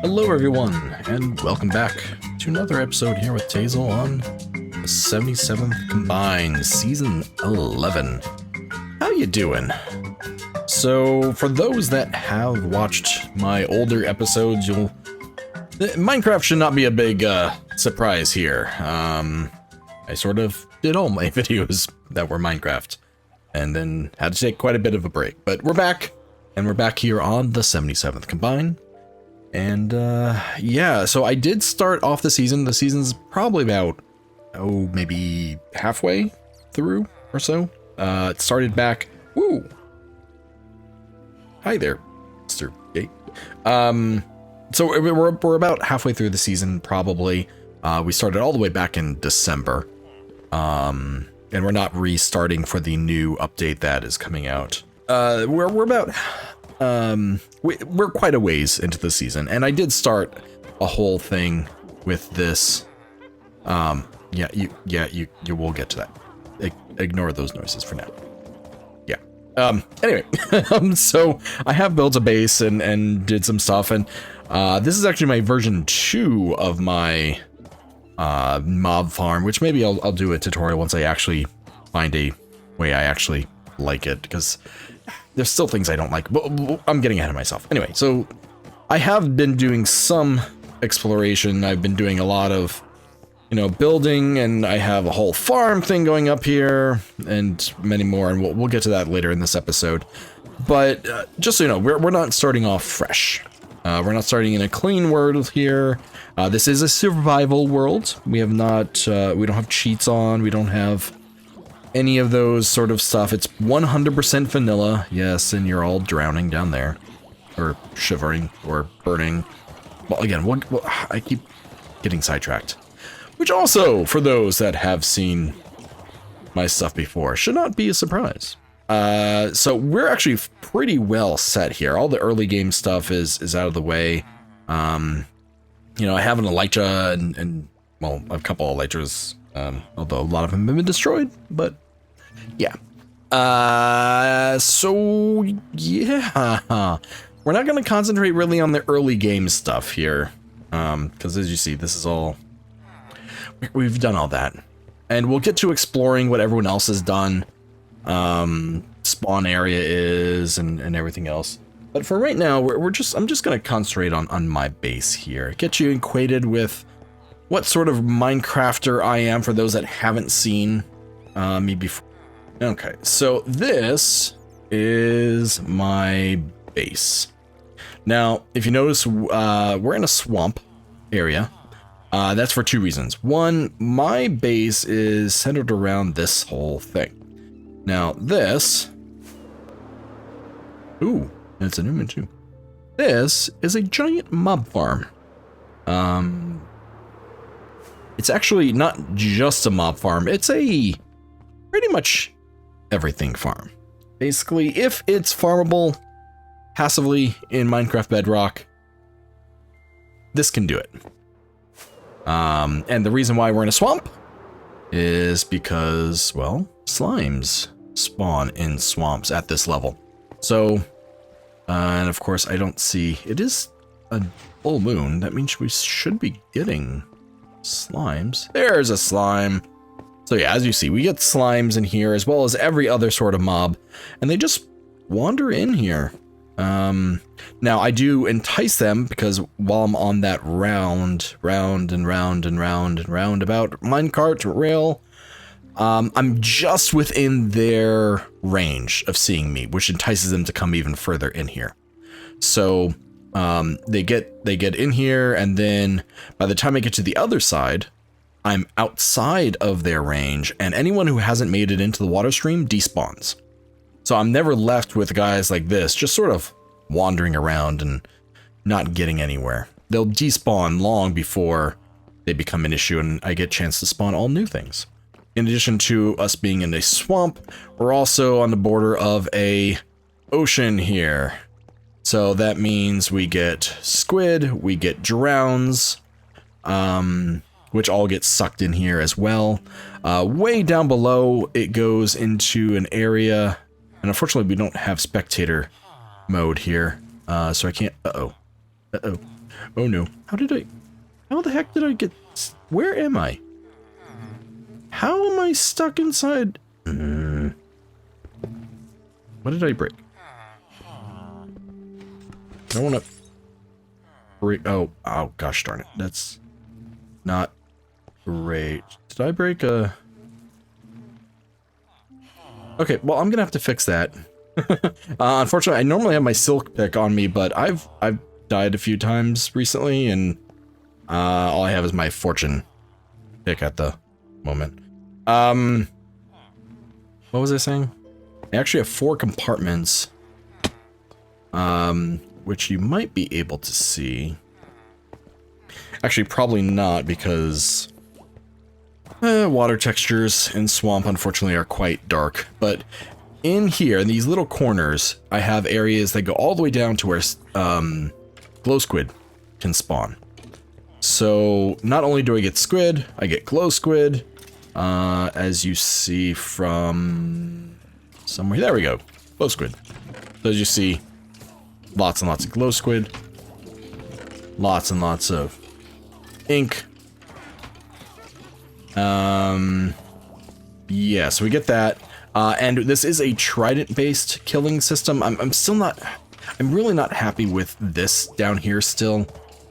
Hello everyone, and welcome back to another episode here with Tazel on the 77th Combined, Season 11. How you doing? So, for those that have watched my older episodes, Minecraft should not be a big surprise here. I sort of did all my videos that were Minecraft, and then had to take quite a bit of a break. But we're back, and we're back here on the 77th Combined. And yeah, so I did start off the season. The season's probably about, maybe halfway through or so. It started back, woo! Hi there, Mr. Gate. So we're about halfway through the season, probably. We started all the way back in December. And we're not restarting for the new update that is coming out. We're about... we're quite a ways into the season, and I did start a whole thing with this. You will get to that. Ignore those noises for now. Yeah. Anyway, so I have built a base and did some stuff, and this is actually my version 2 of my mob farm, which maybe I'll do a tutorial once I actually find a way I actually like it, because there's still things I don't like, but I'm getting ahead of myself. Anyway, so I have been doing some exploration. I've been doing a lot of, building, and I have a whole farm thing going up here and many more, and we'll get to that later in this episode. But just so you know, we're not starting off fresh. We're not starting in a clean world here. This is a survival world. We have not, we don't have cheats on. We don't have any of those sort of stuff. It's 100% vanilla. Yes, and you're all drowning down there, or shivering, or burning. Well, again, I keep getting sidetracked. Which also, for those that have seen my stuff before, should not be a surprise. So we're actually pretty well set here. All the early game stuff is out of the way. I have an elytra and well, a couple of elytras. Although a lot of them have been destroyed, but yeah. So yeah, we're not going to concentrate really on the early game stuff here, because as you see, this is all, we've done all that, and we'll get to exploring what everyone else has done, spawn area is, and everything else. But for right now, I'm just going to concentrate on my base here, get you acquainted with what sort of Minecrafter I am for those that haven't seen me before. Okay, so this is my base. Now, if you notice, we're in a swamp area. That's for two reasons. One, my base is centered around this whole thing. Now, this... Ooh, it's an image too. This is a giant mob farm. It's actually not just a mob farm, it's a pretty much everything farm. Basically, if it's farmable passively in Minecraft Bedrock, this can do it. And the reason why we're in a swamp is because, well, slimes spawn in swamps at this level. So, and of course, I don't see, it is a full moon, that means we should be getting slimes. There's a slime. So yeah, as you see, we get slimes in here as well as every other sort of mob, and they just wander in here. Now I do entice them because while I'm on that round about minecart rail, I'm just within their range of seeing me, which entices them to come even further in here. So they get in here, and then by the time I get to the other side, I'm outside of their range, and anyone who hasn't made it into the water stream despawns. So I'm never left with guys like this, just sort of wandering around and not getting anywhere. They'll despawn long before they become an issue, and I get a chance to spawn all new things. In addition to us being in a swamp, we're also on the border of a ocean here. So that means we get squid, we get drowns, which all get sucked in here as well. Way down below, it goes into an area, and unfortunately we don't have spectator mode here, so I can't, Oh no. How the heck did I get... Where am I? How am I stuck inside? What did I break? I don't want to break... Oh gosh darn it. That's not great. Did I break a... Okay, well, I'm gonna have to fix that. Unfortunately, I normally have my silk pick on me, but I've died a few times recently, and all I have is my fortune pick at the moment. What was I saying? I actually have 4 compartments, which you might be able to see. Actually, probably not, because water textures in swamp, unfortunately, are quite dark. But in here, in these little corners, I have areas that go all the way down to where glow squid can spawn. So not only do I get squid, I get glow squid, as you see from somewhere. There we go, glow squid. So as you see, lots and lots of glow squid, lots and lots of ink. Yeah, so we get that. And this is a trident-based killing system. I'm really not happy with this down here still,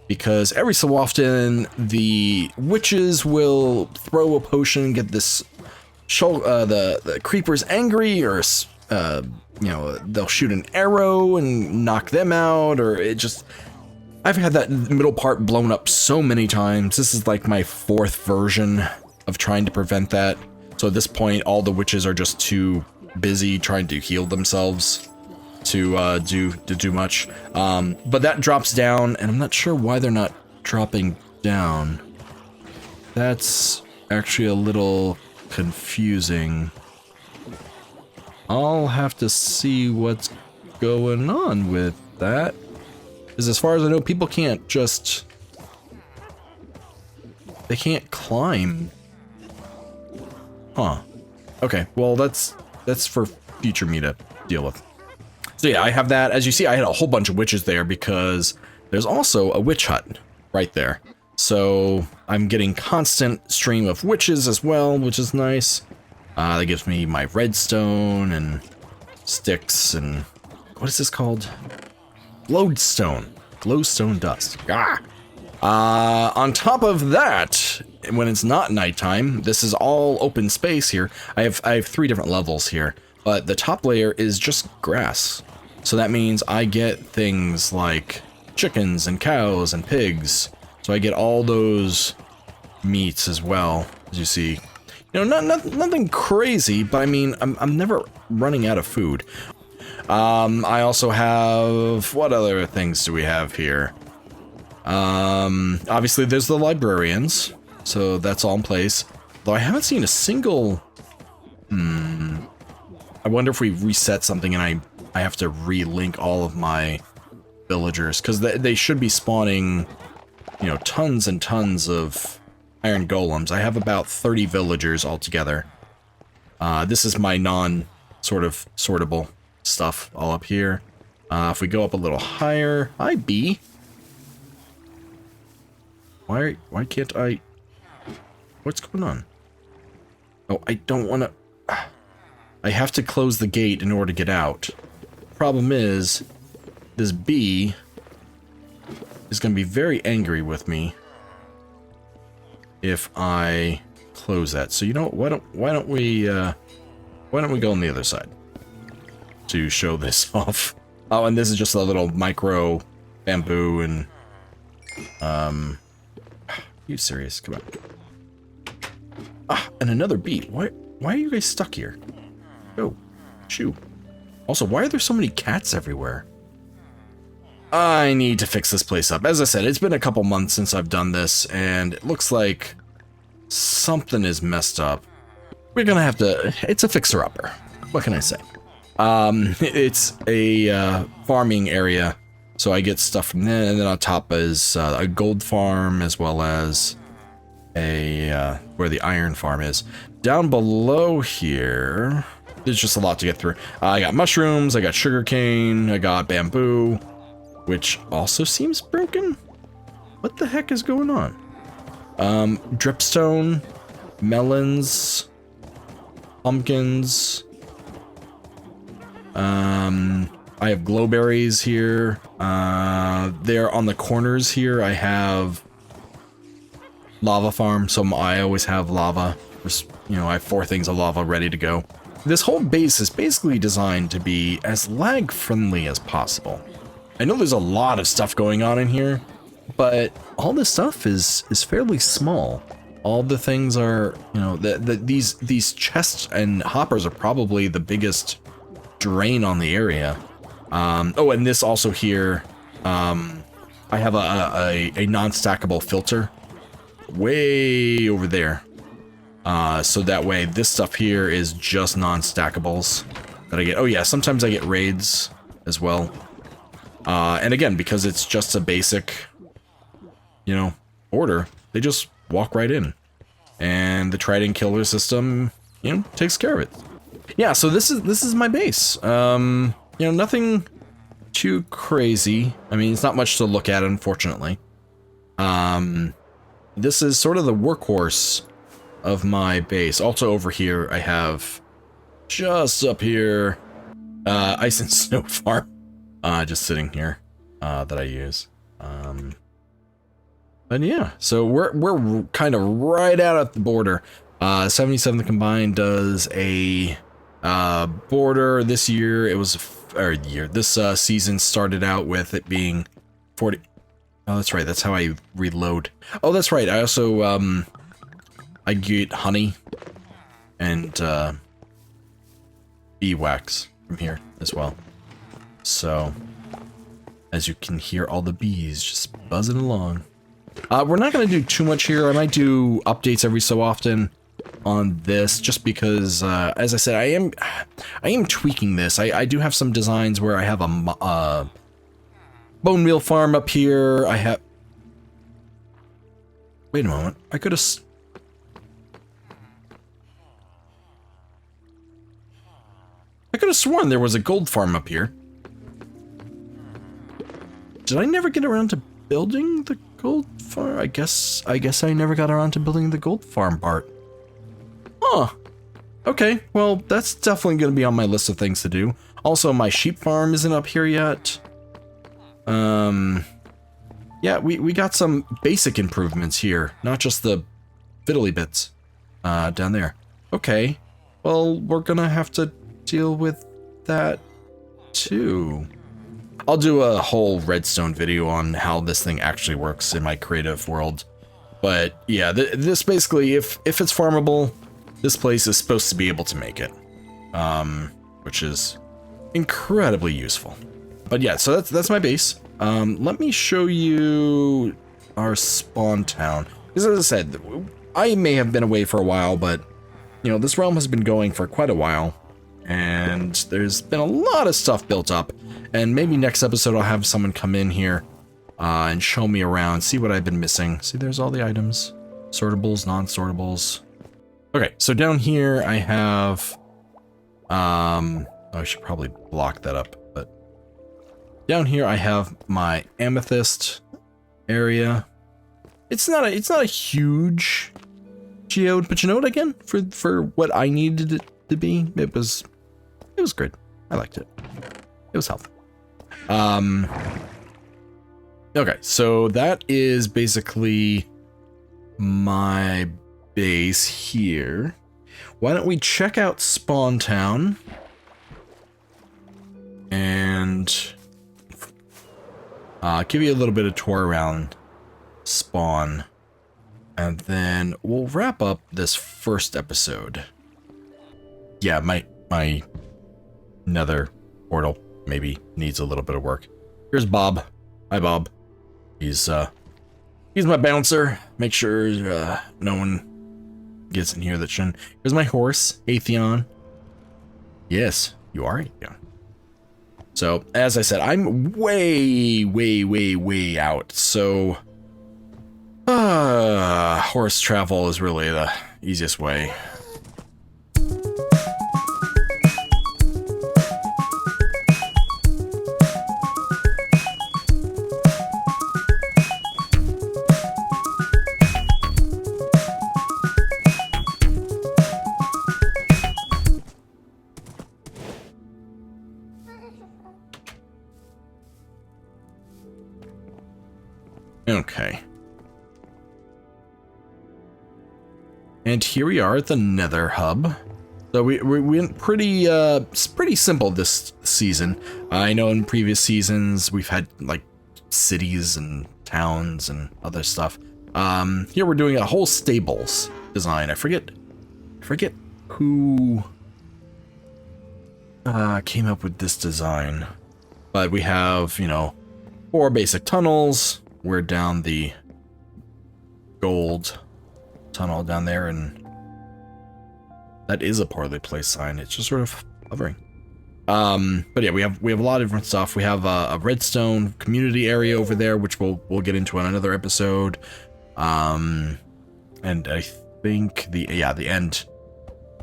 because every so often the witches will throw a potion, get this the creepers angry, or you know, they'll shoot an arrow and knock them out, or it just... I've had that middle part blown up so many times. This is like my 4th version of trying to prevent that. So at this point, all the witches are just too busy trying to heal themselves to do much. But that drops down, and I'm not sure why they're not dropping down. That's actually a little confusing. I'll have to see what's going on with that. Because as far as I know, people can't just... They can't climb. Huh. Okay, well, that's for future me to deal with. So yeah, I have that. As you see, I had a whole bunch of witches there because there's also a witch hut right there. So I'm getting constant stream of witches as well, which is nice. That gives me my redstone and sticks and... What is this called? Glowstone. Glowstone dust. Ah! On top of that, when it's not nighttime, this is all open space here. I have 3 different levels here, but the top layer is just grass. So that means I get things like chickens and cows and pigs. So I get all those meats as well, as you see. You know, nothing crazy, but I mean, I'm never running out of food. I also have... What other things do we have here? Obviously there's the librarians, so that's all in place. Though I haven't seen a single... I wonder if we reset something and I have to relink all of my villagers, because they should be spawning, you know, tons and tons of iron golems. I have about 30 villagers altogether. This is my non-sort of sortable stuff all up here. If we go up a little higher... Hi, bee! Why can't I... What's going on? Oh, I don't want to... I have to close the gate in order to get out. Problem is, this bee is going to be very angry with me if I close that. So you know what? Why don't we go on the other side to show this off? Oh, and this is just a little micro bamboo and you serious? Come on. Ah, and another bee. Why are you guys stuck here? Oh, shoo. Also, why are there so many cats everywhere? I need to fix this place up. As I said, it's been a couple months since I've done this, and it looks like something is messed up. We're gonna have to... It's a fixer-upper. What can I say? It's a farming area, so I get stuff from there, and then on top is a gold farm, as well as a where the iron farm is. Down below here, there's just a lot to get through. I got mushrooms, I got sugarcane, I got bamboo, which also seems broken. What the heck is going on? Dripstone, melons, pumpkins. I have glowberries here. There on the corners here, I have lava farm, so I always have lava. You know, I have 4 things of lava ready to go. This whole base is basically designed to be as lag friendly as possible. I know there's a lot of stuff going on in here, but all this stuff is fairly small. All the things are, you know, these chests and hoppers are probably the biggest drain on the area. Oh, and this also here, I have a non-stackable filter way over there. So that way this stuff here is just non-stackables that I get. Oh yeah, sometimes I get raids as well. And again, because it's just a basic, you know, order, they just walk right in. And the Trident killer system, you know, takes care of it. Yeah, so this is my base. You know, nothing too crazy. I mean, it's not much to look at, unfortunately. This is sort of the workhorse of my base. Also over here, I have just up here, ice and snow farm, just sitting here, that I use. But yeah, so we're kind of right out at the border. 77 Combined does a border this year. It was this season started out with it being 40. Oh, that's right. That's how I reload. Oh, that's right. I also I get honey and bee wax from here as well. So as you can hear, all the bees just buzzing along. We're not going to do too much here. I might do updates every so often on this, just because, as I said, I am tweaking this. I do have some designs where I have a bone meal farm up here. I have. Wait a moment. I could have. I could have sworn there was a gold farm up here. Did I never get around to building the gold farm? I guess I never got around to building the gold farm part. Huh. Okay, well, that's definitely going to be on my list of things to do. Also, my sheep farm isn't up here yet. Yeah, we got some basic improvements here, not just the fiddly bits down there. Okay, well, we're going to have to deal with that too. I'll do a whole redstone video on how this thing actually works in my creative world. But yeah, this basically, if it's farmable, this place is supposed to be able to make it, which is incredibly useful. But yeah, so that's my base. Let me show you our spawn town. Because as I said, I may have been away for a while, but you know, this realm has been going for quite a while. And there's been a lot of stuff built up. And maybe next episode I'll have someone come in here and show me around, see what I've been missing. See, there's all the items. Sortables, non-sortables. Okay, so down here I have... I should probably block that up, but... Down here I have my amethyst area. It's not a huge geode, but you know what, again? For what I needed it to be, it was good. I liked it. It was healthy. Okay, so that is basically my base here. Why don't we check out Spawn Town and give you a little bit of tour around Spawn, and then we'll wrap up this first episode. Yeah, my nether portal maybe needs a little bit of work. Here's Bob. Hi, Bob. He's my bouncer. Make sure no one gets in here that shouldn't. Here's my horse, Atheon. Yes, you are Atheon. So, as I said, I'm way out. So, horse travel is really the easiest way. Okay. And here we are at the Nether Hub. So we went pretty simple this season. I know in previous seasons we've had like cities and towns and other stuff. Here we're doing a whole stables design. I forget who came up with this design, but we have, you know, 4 basic tunnels. We're down the gold tunnel down there, and that is a poorly placed sign. It's just sort of hovering. But yeah, we have a lot of different stuff. We have a redstone community area over there, which we'll get into on another episode. And I think the end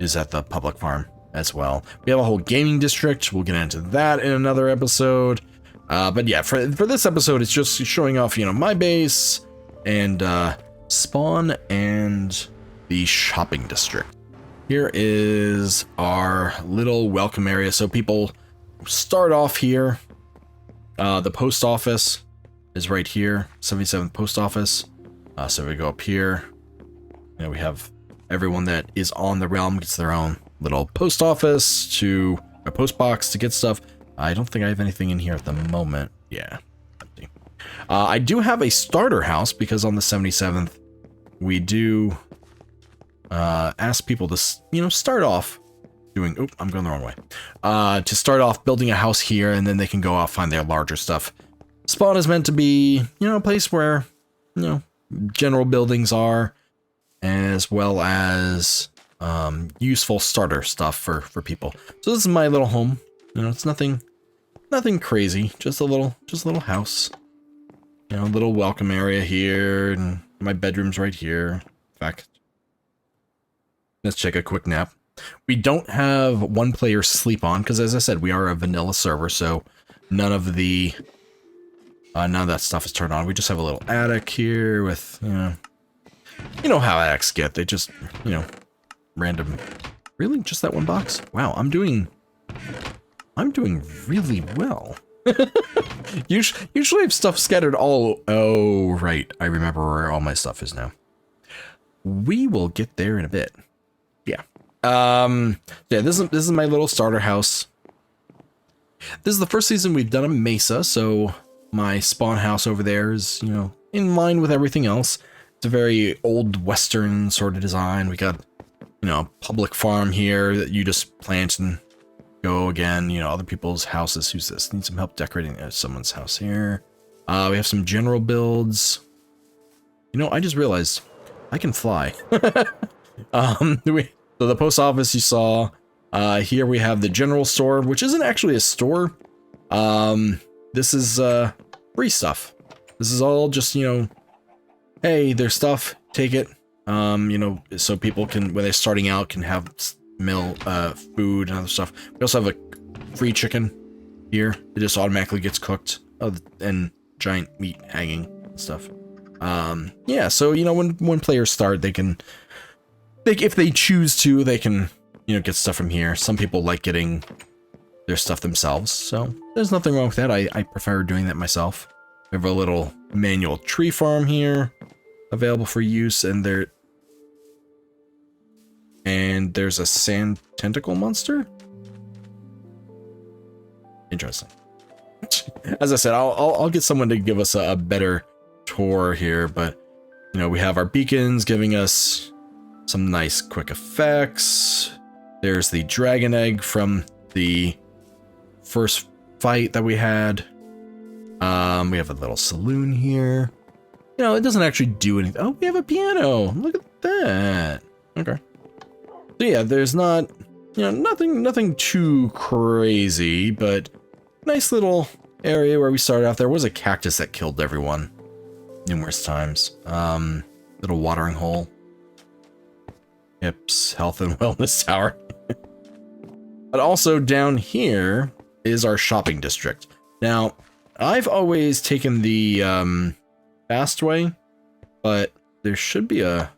is at the public farm as well. We have a whole gaming district. We'll get into that in another episode. But yeah, for this episode, it's just showing off, you know, my base and spawn and the shopping district. Here is our little welcome area. So people start off here. The post office is right here, 77th post office. So we go up here. You know, we have everyone that is on the realm gets their own little post office to a post box to get stuff. I don't think I have anything in here at the moment. Yeah, empty. I do have a starter house because on the 77th we do ask people to, you know, start off doing, oop, I'm going the wrong way. To start off building a house here, and then they can go out find their larger stuff. Spawn is meant to be, you know, a place where, you know, general buildings are, as well as useful starter stuff for people. So this is my little home. You know, it's nothing crazy, just a little house. You know, a little welcome area here, and my bedroom's right here. In fact, let's take a quick nap. We don't have one player sleep on because, as I said, we are a vanilla server, so none of that stuff is turned on. We just have a little attic here with, you know how attics get. They just, you know, random. Really, just that one box? Wow, I'm doing really well. Usually I have stuff scattered all. Oh, right. I remember where all my stuff is now. We will get there in a bit. Yeah. Yeah, this is my little starter house. This is the first season we've done a mesa, so my spawn house over there is, you know, in line with everything else. It's a very old Western sort of design. We got, you know, a public farm here that you just plant and go again. You know, other people's houses. Who's this? Need some help decorating someone's house here. We have some general builds. You know, I just realized I can fly. So the post office you saw. Here we have the general store, which isn't actually a store. This is free stuff. This is all just, you know, hey, there's stuff, take it. You know, so people can, when they're starting out, can have food and other stuff. We also have a free chicken here. It just automatically gets cooked, and giant meat hanging and stuff. Yeah, so, you know, when players start, if they choose to, they can, you know, get stuff from here. Some people like getting their stuff themselves, so there's nothing wrong with that. I prefer doing that myself. We have a little manual tree farm here available for use, and there's a sand tentacle monster. Interesting. As I said, I'll get someone to give us a better tour here, but you know, we have our beacons giving us some nice quick effects. There's the dragon egg from the first fight that we had. We have a little saloon here. You know, it doesn't actually do anything. Oh, we have a piano. Look at that. Okay. So yeah, there's not, you know, nothing too crazy, but nice little area where we started off. There was a cactus that killed everyone numerous times. Little watering hole. Hips, health and wellness tower. But also down here is our shopping district. Now, I've always taken the fast way, but there should be a...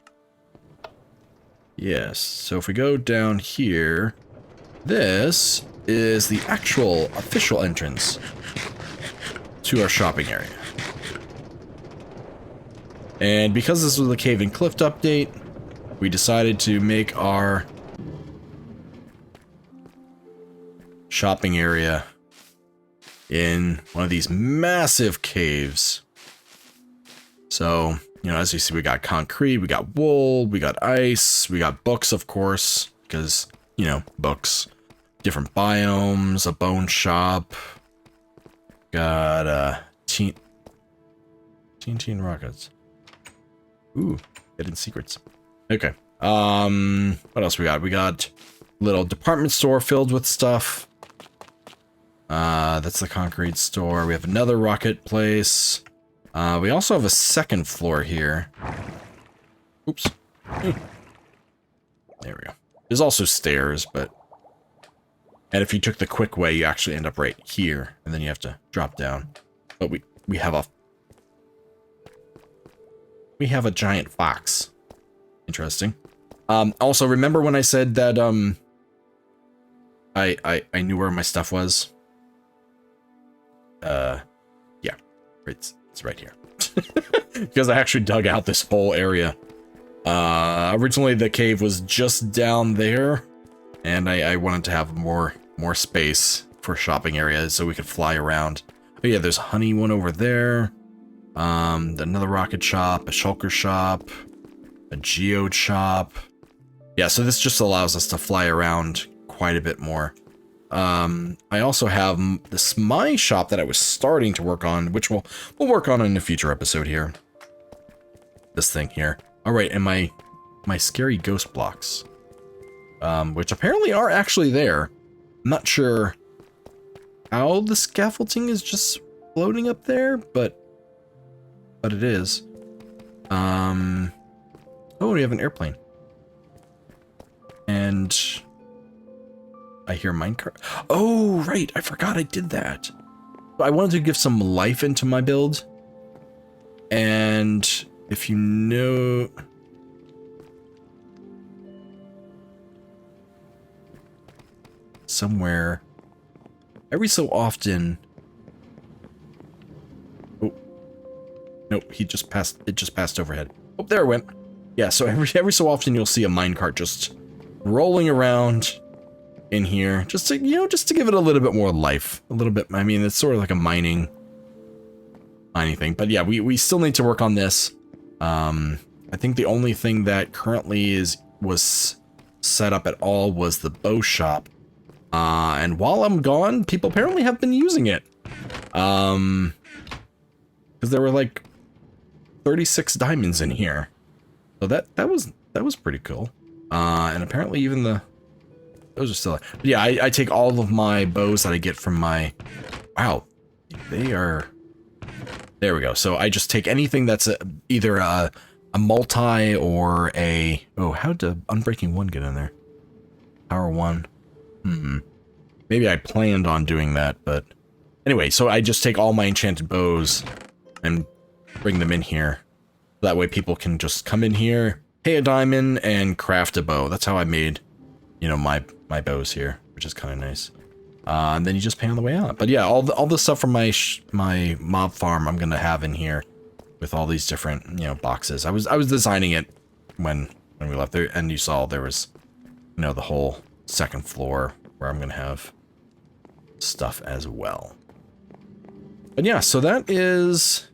Yes, so if we go down here, this is the actual official entrance to our shopping area. And because this was a Cave and Cliff update, we decided to make our shopping area in one of these massive caves. So, you know, as you see, we got concrete, we got wool, we got ice, we got books, of course, because, you know, books. Different biomes, a bone shop. Got, teen rockets. Ooh, hidden secrets. Okay. What else we got? We got a little department store filled with stuff. That's the concrete store. We have another rocket place. We also have a second floor here. Oops. There we go. There's also stairs, but... And if you took the quick way, you actually end up right here, and then you have to drop down. But we have a giant fox. Interesting. Also, remember when I said that I knew where my stuff was? Yeah, it's right here. Because I actually dug out this whole area. Originally the cave was just down there, and I wanted to have more space for shopping areas so we could fly around. But yeah, there's a honey one over there. Another rocket shop, a shulker shop, a geode shop. Yeah, so this just allows us to fly around quite a bit more. I also have this my shop that I was starting to work on, which we'll work on in a future episode here. This thing here. All right, and my scary ghost blocks, which apparently are actually there. I'm not sure how the scaffolding is just floating up there, but it is. Oh, we have an airplane. And I hear minecart. Oh, right. I forgot I did that. I wanted to give some life into my build. And if you know... somewhere, every so often... Oh. Nope, it just passed overhead. Oh, there it went. Yeah, so every so often you'll see a minecart just rolling around in here, just to give it a little bit more life. A little bit, I mean, it's sort of like a mining thing. But yeah, we still need to work on this. I think the only thing that currently was set up at all was the bow shop. And while I'm gone, people apparently have been using it. Because there were like 36 diamonds in here. So that was pretty cool. And apparently even those are still... But yeah, I take all of my bows that I get from my... Wow, they are... There we go. So I just take anything that's either a multi or a... Oh, how did Unbreaking 1 get in there? Power 1. Maybe I planned on doing that, but... Anyway, so I just take all my enchanted bows and bring them in here. That way people can just come in here, pay a diamond, and craft a bow. That's how I made, you know, my bows here, which is kind of nice. And then you just pay on the way out. But yeah, all the stuff from my mob farm I'm gonna have in here with all these different, you know, boxes. I was designing it when we left there, and you saw there was, you know, the whole second floor where I'm gonna have stuff as well. But yeah, so that is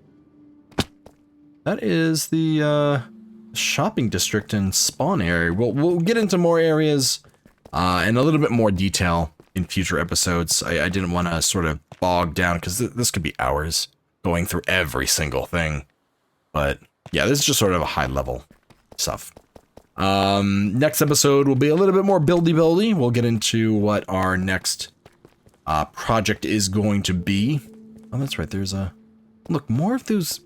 the shopping district and spawn area. We'll get into more areas and a little bit more detail in future episodes. I didn't want to sort of bog down because this could be hours going through every single thing. But yeah, this is just sort of a high level stuff. Next episode will be a little bit more buildy. We'll get into what our next project is going to be. Oh, that's right. There's a look, more of those.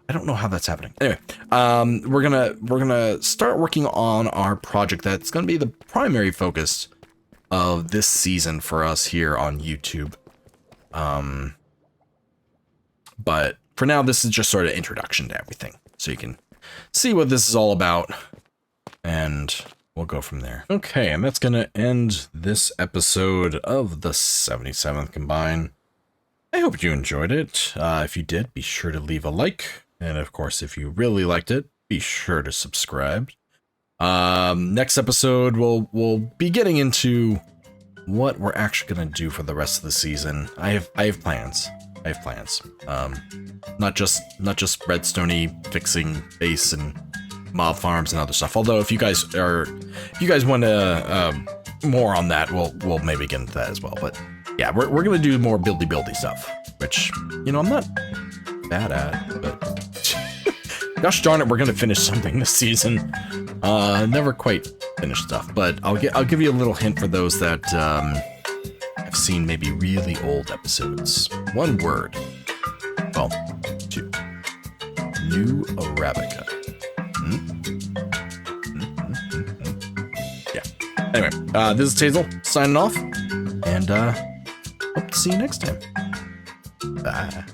I don't know how that's happening. Anyway, we're gonna start working on our project that's gonna be the primary focus of this season for us here on YouTube. But for now, this is just sort of introduction to everything, so you can see what this is all about, and we'll go from there. Okay, and that's gonna end this episode of the 77th Combine. I hope you enjoyed it. If you did, be sure to leave a like And of course, if you really liked it, be sure to subscribe. Next episode, we'll be getting into what we're actually gonna do for the rest of the season. I have plans. Not just redstone-y fixing base and mob farms and other stuff. Although if you guys want to more on that, we'll maybe get into that as well. But yeah, we're gonna do more buildy stuff, which, you know, I'm not bad at, but gosh darn it, we're gonna finish something this season. Never quite finished stuff, but I'll give you a little hint for those that have seen maybe really old episodes. One word. Well, two. New Arabica. Yeah. Anyway, this is Tazel signing off, and hope to see you next time. Bye.